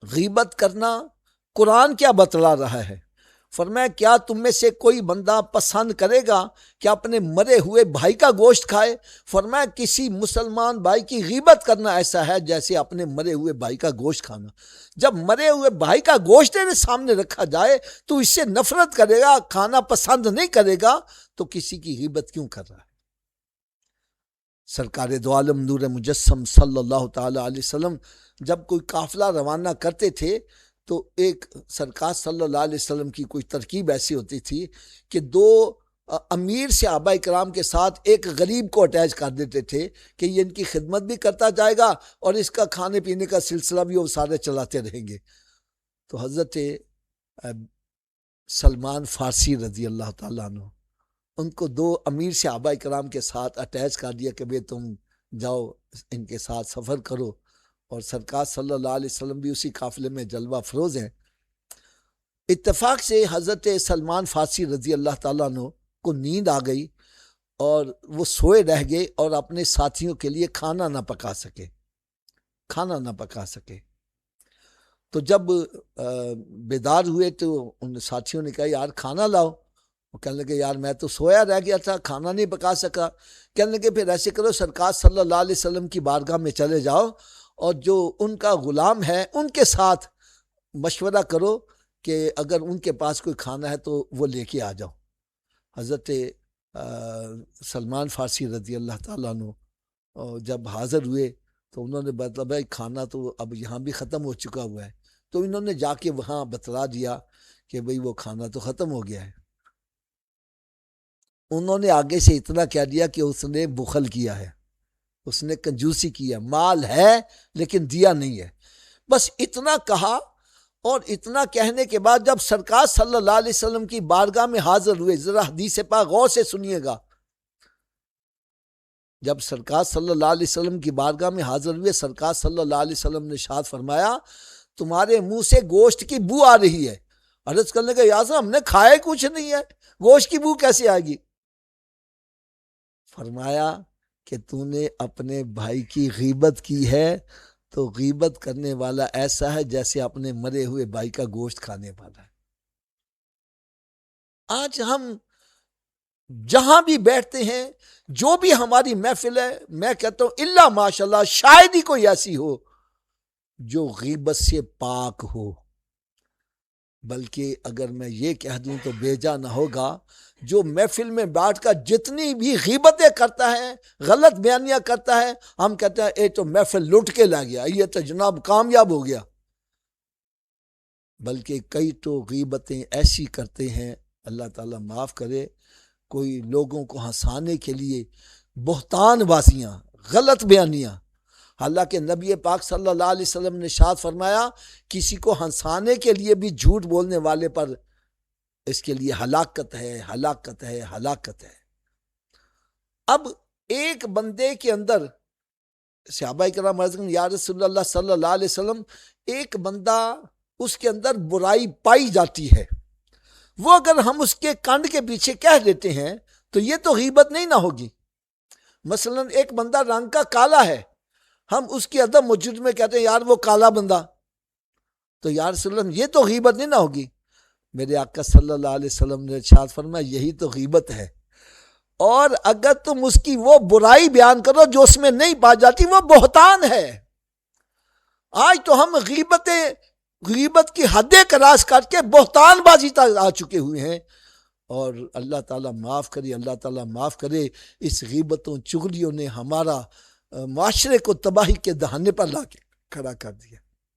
غیبت کرنا قرآن کیا بتلا رہا ہے؟ فرمایا کیا تم میں سے کوئی بندہ پسند کرے گا کہ اپنے مرے ہوئے بھائی کا گوشت کھائے؟ فرمایا کسی مسلمان بھائی کی غیبت کرنا ایسا ہے جیسے اپنے مرے ہوئے بھائی کا گوشت کھانا۔ جب مرے ہوئے بھائی کا گوشت تیرے سامنے رکھا جائے تو اس سے نفرت کرے گا، کھانا پسند نہیں کرے گا، تو کسی کی غیبت کیوں کر رہا ہے؟ سرکار دو عالم نور مجسم صلی اللہ تعالی علیہ وسلم جب کوئی قافلہ روانہ کرتے تھے تو ایک سرکار صلی اللہ علیہ وسلم کی کوئی ترکیب ایسی ہوتی تھی کہ دو امیر صحابہ کرام کے ساتھ ایک غریب کو اٹیچ کر دیتے تھے کہ یہ ان کی خدمت بھی کرتا جائے گا اور اس کا کھانے پینے کا سلسلہ بھی وہ سارے چلاتے رہیں گے۔ تو حضرت سلمان فارسی رضی اللہ تعالیٰ عنہ ان کو دو امیر صحابہ کرام کے ساتھ اٹیچ کر دیا کہ بھئی تم جاؤ ان کے ساتھ سفر کرو، اور سرکار صلی اللہ علیہ وسلم بھی اسی قافلے میں جلوہ افروز ہیں۔ اتفاق سے حضرت سلمان فارسی رضی اللہ تعالیٰ عنہ کو نیند آ گئی اور وہ سوئے رہ گئے اور اپنے ساتھیوں کے لیے کھانا نہ پکا سکے۔ تو جب بیدار ہوئے تو ان ساتھیوں نے کہا یار کھانا لاؤ۔ وہ کہنے لگے یار میں تو سویا رہ گیا تھا، کھانا نہیں پکا سکا۔ کہنے لگے پھر ایسے کرو سرکار صلی اللہ علیہ وسلم کی بارگاہ میں چلے جاؤ اور جو ان کا غلام ہے ان کے ساتھ مشورہ کرو کہ اگر ان کے پاس کوئی کھانا ہے تو وہ لے کے آ جاؤ۔ حضرت سلمان فارسی رضی اللہ تعالیٰ عنہ جب حاضر ہوئے تو انہوں نے بتایا بھائی کھانا تو اب یہاں بھی ختم ہو چکا ہوا ہے۔ تو انہوں نے جا کے وہاں بتلا دیا کہ بھئی وہ کھانا تو ختم ہو گیا ہے۔ انہوں نے آگے سے اتنا کہہ دیا کہ اس نے بخل کیا ہے، اس نے کنجوسی کی ہے، مال ہے لیکن دیا نہیں ہے۔ بس اتنا کہا، اور اتنا کہنے کے بعد جب سرکار صلی اللہ علیہ وسلم کی بارگاہ میں حاضر ہوئے، ذرا حدیث پاک غور سے سنیے گا، جب سرکار صلی اللہ علیہ وسلم کی بارگاہ میں حاضر ہوئے سرکار صلی اللہ علیہ وسلم نے ارشاد فرمایا تمہارے منہ سے گوشت کی بو آ رہی ہے۔ عرض کرنے کا یا ہم نے کھایا کچھ نہیں ہے، گوشت کی بو کیسے آئے گی؟ فرمایا کہ تو نے اپنے بھائی کی غیبت کی ہے، تو غیبت کرنے والا ایسا ہے جیسے اپنے مرے ہوئے بھائی کا گوشت کھانے والا ہے۔ آج ہم جہاں بھی بیٹھتے ہیں، جو بھی ہماری محفل ہے، میں کہتا ہوں الا ماشاءاللہ شاید ہی کوئی ایسی ہو جو غیبت سے پاک ہو۔ بلکہ اگر میں یہ کہہ دوں تو بیجا نہ ہوگا، جو محفل میں بیٹھ کر جتنی بھی غیبتیں کرتا ہے، غلط بیانیاں کرتا ہے، ہم کہتے ہیں اے تو محفل لٹ کے لا گیا، یہ تو جناب کامیاب ہو گیا۔ بلکہ کئی تو غیبتیں ایسی کرتے ہیں، اللہ تعالیٰ معاف کرے، کوئی لوگوں کو ہنسانے کے لیے بہتان بازیاں، غلط بیانیاں۔ حالانکہ نبی پاک صلی اللہ علیہ وسلم نے ارشاد فرمایا کسی کو ہنسانے کے لیے بھی جھوٹ بولنے والے پر اس کے لیے ہلاکت ہے۔ اب ایک بندے کے اندر صحابہ کرام عرض کریں یا رسول اللہ صلی اللہ علیہ وسلم، ایک بندہ اس کے اندر برائی پائی جاتی ہے، وہ اگر ہم اس کے کانڈ کے پیچھے کہہ دیتے ہیں تو یہ تو غیبت نہیں نہ ہوگی۔ مثلا ایک بندہ رنگ کا کالا ہے، ہم اس کی عدم موجود میں کہتے ہیں یار وہ کالا بندہ، تو یا رسول اللہ یہ تو غیبت نہیں نہ ہوگی۔ میرے آقا صلی اللہ علیہ وسلم نے ارشاد فرمایا یہی تو غیبت ہے، اور اگر تم اس کی وہ برائی بیان کرو جو اس میں نہیں پا جاتی وہ بہتان ہے۔ آج تو ہم غیبت کی حدیں کراس کر کے بہتان بازی تک آ چکے ہوئے ہیں، اور اللہ تعالیٰ معاف کرے، اس غیبتوں چغلیوں نے ہمارا معاشرے کو تباہی کے دہانے پر لا کے کھڑا کر دیا۔